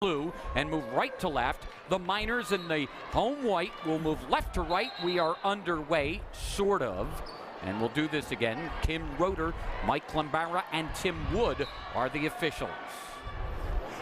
blue and move right to left. The Miners in the home white will move left to right. We are underway, sort of. And we'll do this again. Kim Roeder, Mike Klambara, and Tim Wood are the officials.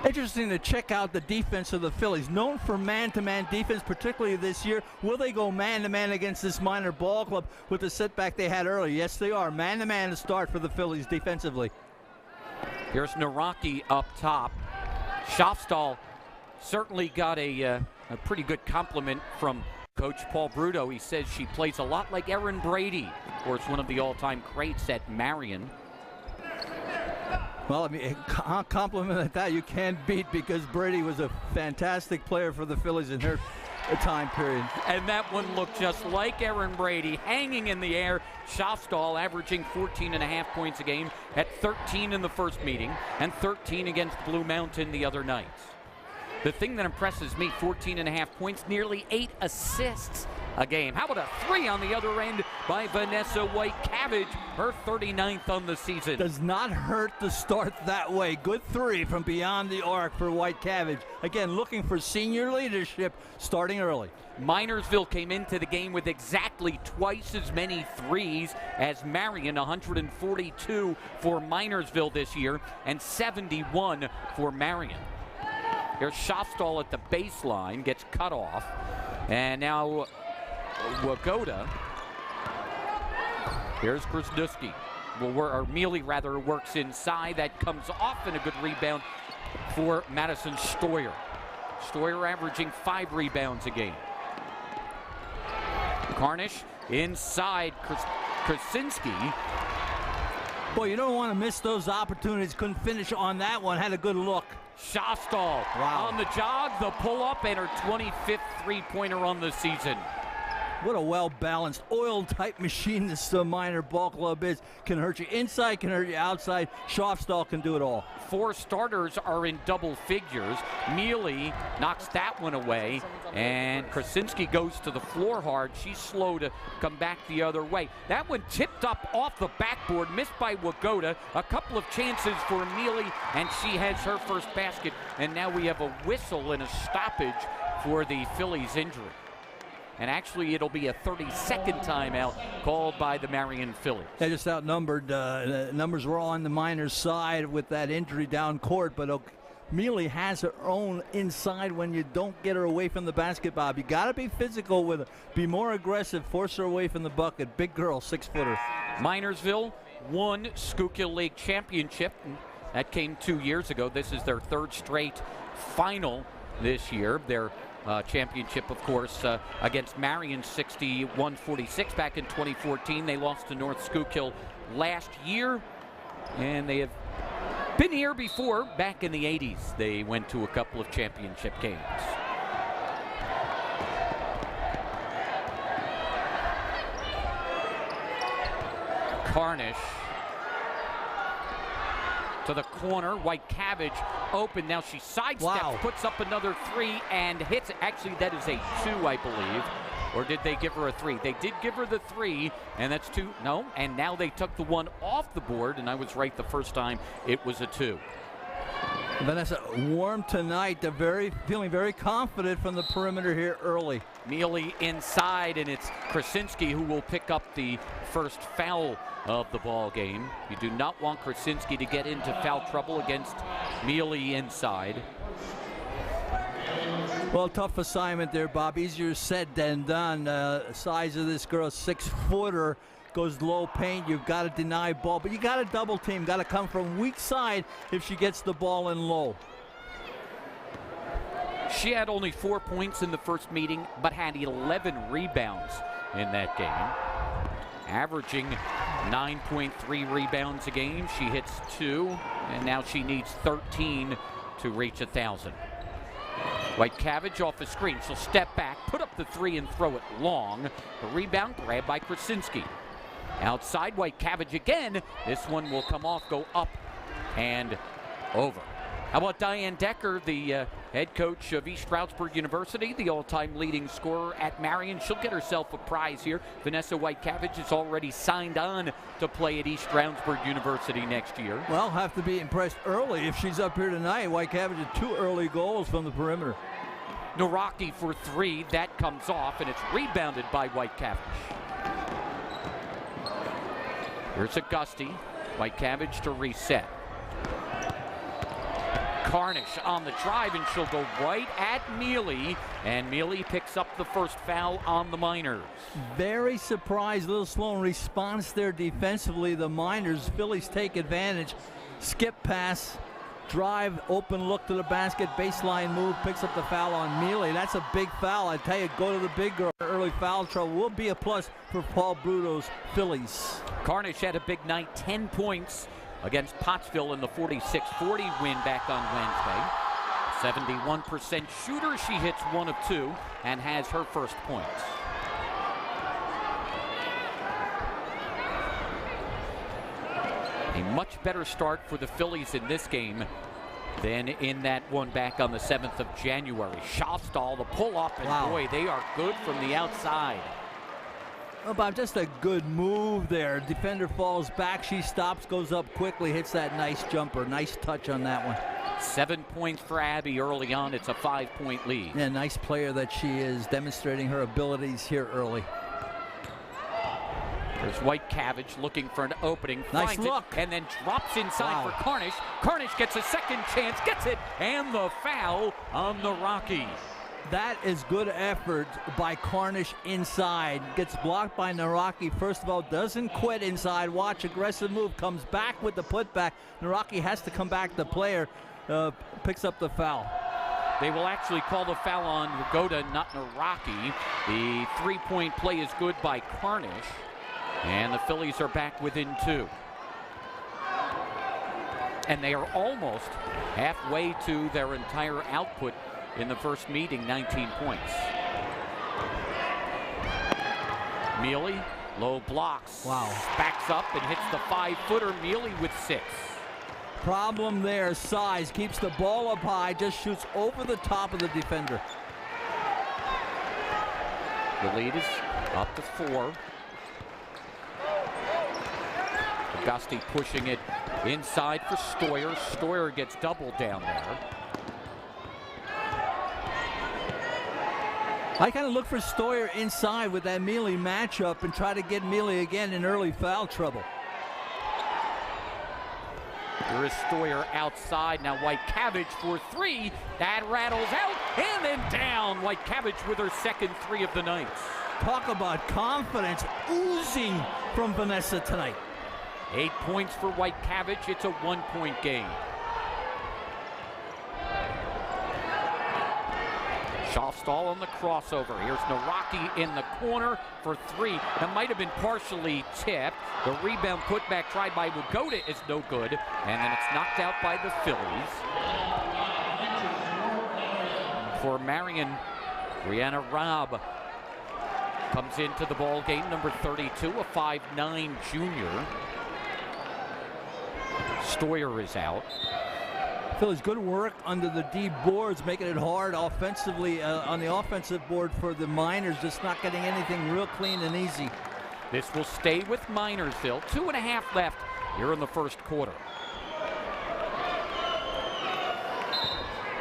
Interesting to check out the defense of the Phillies. Known for man-to-man defense, particularly this year. Will they go man-to-man against this Miner ball club with the setback they had earlier? Yes, they are. Man-to-man to start for the Phillies defensively. Here's Naraki up top. Schofstall certainly got a pretty good compliment from Coach Paul Bruto. He says she plays a lot like Erin Brady, of course, one of the all-time greats at Marian. Well, I mean, a compliment like that you can't beat, because Brady was a fantastic player for the Phillies in her time period. And that one looked just like Erin Brady, hanging in the air. Schofstall averaging 14.5 points a game at 13 in the first meeting and 13 against Blue Mountain the other night. The thing that impresses me, 14.5 points, nearly 8 assists a game. How about a 3 on the other end by Vanessa White-Cabbage, her 39th on the season. Does not hurt to start that way. Good 3 from beyond the arc for White-Cabbage. Again, looking for senior leadership starting early. Minersville came into the game with exactly twice as many threes as Marian, 142 for Minersville this year and 71 for Marian. Here's Schofstall at the baseline, gets cut off, and now Wagoda. Here's Krasnuski. Mealy rather works inside. That comes off, and a good rebound for Madison Stoyer. Stoyer averaging 5 rebounds a game. Carnish inside Krasinski. Boy, you don't want to miss those opportunities. Couldn't finish on that one. Had a good look. Schofstall on the jog, the pull-up, and her 25th three-pointer on the season. What a well-balanced, oil-type machine this Miner ball club is. Can hurt you inside, can hurt you outside. Schofstall can do it all. 4 starters are in double figures. Mealy knocks that one away, and Krasinski goes to the floor hard. She's slow to come back the other way. That one tipped up off the backboard, missed by Wagoda. A couple of chances for Mealy, and she has her first basket. And now we have a whistle and a stoppage for the Phillies injury. And actually, it'll be a 30-second timeout called by the Marian Phillies. They just outnumbered. The numbers were all on the Miners' side with that injury down court, but Mealy has her own inside when you don't get her away from the basket, Bob. You got to be physical with her. Be more aggressive. Force her away from the bucket. Big girl, 6-footer. Minersville won Schuylkill League Championship. That came 2 years ago. This is their 3rd straight final this year. Their championship, of course, against Marian, 61-46 back in 2014. They lost to North Schuylkill last year, and they have been here before. Back in the 80s, they went to a couple of championship games. Carnish to the corner. White-Cabbage open. Now she sidesteps, puts up another 3 and hits it. Actually, that is a 2, I believe. Or did they give her a 3? They did give her the 3, and that's 2. No, and now they took the 1 off the board, and I was right the first time. It was a 2. Vanessa, warm tonight. They're feeling very confident from the perimeter here early. Mealy inside, and it's Krasinski who will pick up the first foul of the ball game. You do not want Krasinski to get into foul trouble against Mealy inside. Well, tough assignment there, Bob. Easier said than done. Size of this girl, 6-footer, goes low paint. You've got to deny ball, but you got to double team. Got to come from weak side if she gets the ball in low. She had only 4 points in the first meeting, but had 11 rebounds in that game. Averaging 9.3 rebounds a game. She hits 2, and now she needs 13 to reach 1,000. White-Cabbage off the screen. She'll step back, put up the 3, and throw it long. The rebound grabbed by Krasinski. Outside, White-Cabbage again. This one will come off, go up, and over. How about Diane Decker, the head coach of East Stroudsburg University, the all-time leading scorer at Marian? She'll get herself a prize here. Vanessa White-Cabbage is already signed on to play at East Stroudsburg University next year. Well, have to be impressed early if she's up here tonight. White-Cabbage had 2 early goals from the perimeter. Naraki for 3. That comes off, and it's rebounded by White-Cabbage. Here's Auguste. White-Cabbage to reset. Carnish on the drive, and she'll go right at Mealy, and Mealy picks up the first foul on the Miners. Very surprised, a little slow in response there defensively. The Miners, Phillies take advantage. Skip pass, drive, open look to the basket, baseline move, picks up the foul on Mealy. That's a big foul. I tell you, go to the big girl. Early foul trouble will be a plus for Paul Bruto's Phillies. Carnish had a big night, 10 points against Pottsville in the 46-40 win back on Wednesday. 71% shooter. She hits 1 of 2 and has her first points. A much better start for the Phillies in this game than in that one back on the 7th of January. Schofstall, the pull-up, and wow, boy, they are good from the outside. Well, Bob, just a good move there. Defender falls back, she stops, goes up quickly, hits that nice jumper. Nice touch on that one. 7 points for Abby early on. It's a 5-point lead. Yeah, nice player that she is, demonstrating her abilities here early. There's White-Cabbage looking for an opening. Nice look. And then drops inside for Carnish. Carnish gets a second chance, gets it, and the foul on the Rockies. That is good effort by Carnish inside. Gets blocked by Naraki. First of all, doesn't quit inside. Watch, aggressive move, comes back with the putback. Naraki has to come back. The player picks up the foul. They will actually call the foul on Goda, not Naraki. The 3-point play is good by Carnish. And the Phillies are back within 2. And they are almost halfway to their entire output in the first meeting, 19 points. Mealy, low blocks. Wow. Backs up and hits the 5-footer. Mealy with 6. Problem there, size. Keeps the ball up high, just shoots over the top of the defender. The lead is up to 4. Auguste pushing it inside for Stoyer. Stoyer gets doubled down there. I kind of look for Stoyer inside with that Mealy matchup and try to get Mealy again in early foul trouble. There is Stoyer outside. Now White-Cabbage for 3. That rattles out and then down. White-Cabbage with her second 3 of the night. Talk about confidence oozing from Vanessa tonight. 8 points for White-Cabbage. It's a 1-point game. Schofstall on the crossover. Here's Naraki in the corner for 3. That might have been partially tipped. The rebound putback tried by Wagoda is no good. And then it's knocked out by the Phillies. For Marian, Brianna Robb comes into the ball game, number 32, a 5'9" junior. Stoyer is out. Phillies good work under the D boards, making it hard offensively on the offensive board for the Miners, just not getting anything real clean and easy. This will stay with Minersville. 2.5 left here in the first quarter.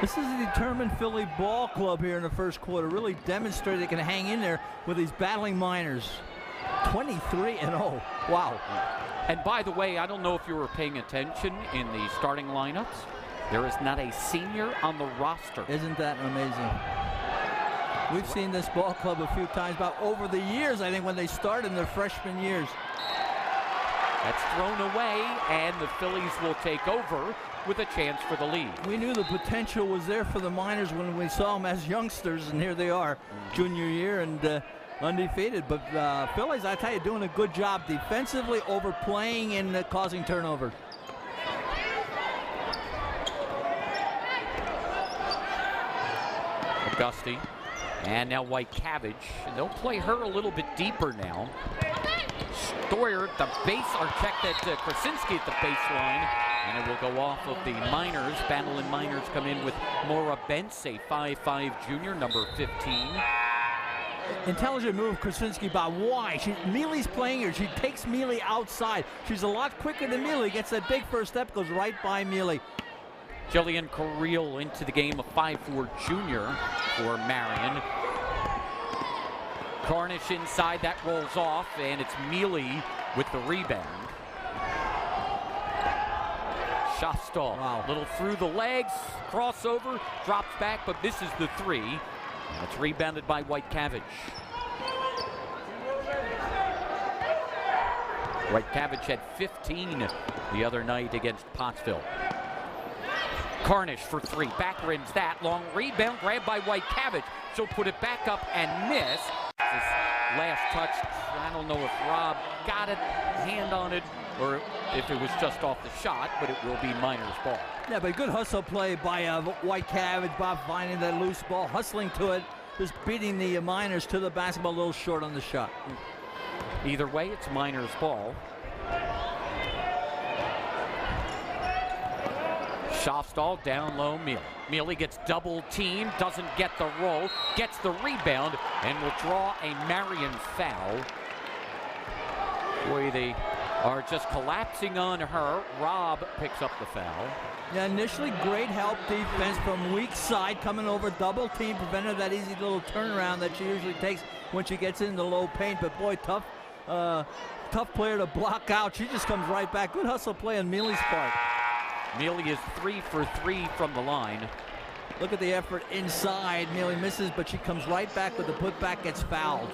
This is a determined Philly ball club here in the first quarter. Really demonstrated they can hang in there with these battling Miners. 23-0. Wow. And by the way, I don't know if you were paying attention in the starting lineups. There is not a senior on the roster. Isn't that amazing? We've seen this ball club a few times, but over the years, I think, when they started in their freshman years. That's thrown away, and the Phillies will take over with a chance for the lead. We knew the potential was there for the Miners when we saw them as youngsters, and here they are, junior year and undefeated. But Phillies, I tell you, doing a good job defensively, overplaying and causing turnovers. Auguste, and now White-Cabbage. They'll play her a little bit deeper now. Stoyer at the base, or check that Krasinski at the baseline, And it will go off of the Miners. Bannerland Miners come in with Maura Bentz, a 5'5" junior, number 15. Intelligent move, Krasinski, but why? Mealy's playing her. She takes Mealy outside. She's a lot quicker than Mealy. Gets that big first step, goes right by Mealy. Jillian Carril into the game, a 5'4" junior for Marian. Cornish inside, that rolls off, and it's Mealy with the rebound. Shostall, wow. Little through the legs, crossover, drops back, but misses the three. It's rebounded by White Cabbage. White Cabbage had 15 the other night against Pottsville. Cornish for three, back rims that, long rebound, grabbed by White Cabbage. She'll put it back up and miss. This last touch, I don't know if Rob got it, hand on it, or if it was just off the shot, but it will be Miners' ball. Yeah, but good hustle play by White Cabbage. Bob finding that loose ball, hustling to it, just beating the Miners to the basketball, a little short on the shot. Either way, it's Miners' ball. Shostall down low, Mealy. Mealy gets double teamed, doesn't get the roll, gets the rebound, and will draw a Marian foul. Boy, they are just collapsing on her. Rob picks up the foul. Yeah, initially great help defense from weak side, coming over double team, prevented that easy little turnaround that she usually takes when she gets into low paint. But boy, tough player to block out. She just comes right back. Good hustle play on Mealy's part. Mealy is 3 for 3 from the line. Look at the effort inside. Mealy misses, but she comes right back with the putback, gets fouled.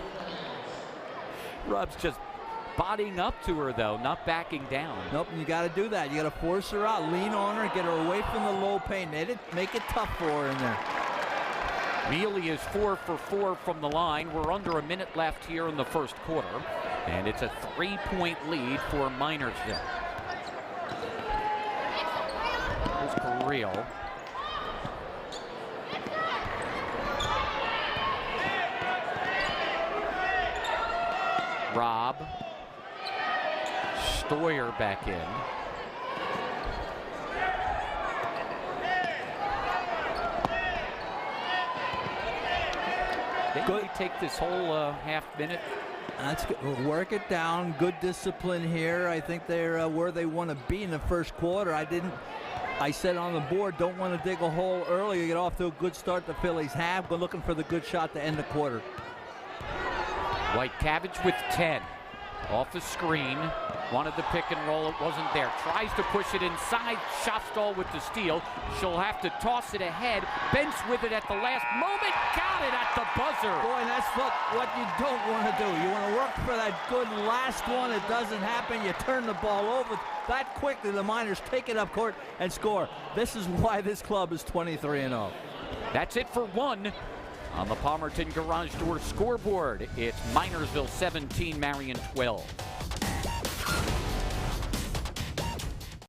Rob's just bodying up to her, though, not backing down. Nope, you got to do that. You got to force her out, lean on her, get her away from the low paint. Make it tough for her in there. Mealy is 4 for 4 from the line. We're under a minute left here in the first quarter, and it's a 3-point lead for Minersville. Here's Carril. Rob. Stoyer back in. Good. Take this whole half minute. That's good. Work it down. Good discipline here. I think they're where they want to be in the first quarter. I said on the board, don't want to dig a hole early. You get off to a good start the Phillies have, but looking for the good shot to end the quarter. White Cabbage with 10. Off the screen. Wanted the pick and roll. It wasn't there. Tries to push it inside. Shostall with the steal. She'll have to toss it ahead. Bentz with it at the last moment. Got it at the buzzer. Boy, that's what you don't want to do. You want to work for that good last one. It doesn't happen. You turn the ball over that quickly. The Miners take it up court and score. This is why this club is 23-0. That's it for one. On the Palmerton Garage Door scoreboard, it's Minersville 17, Marian 12.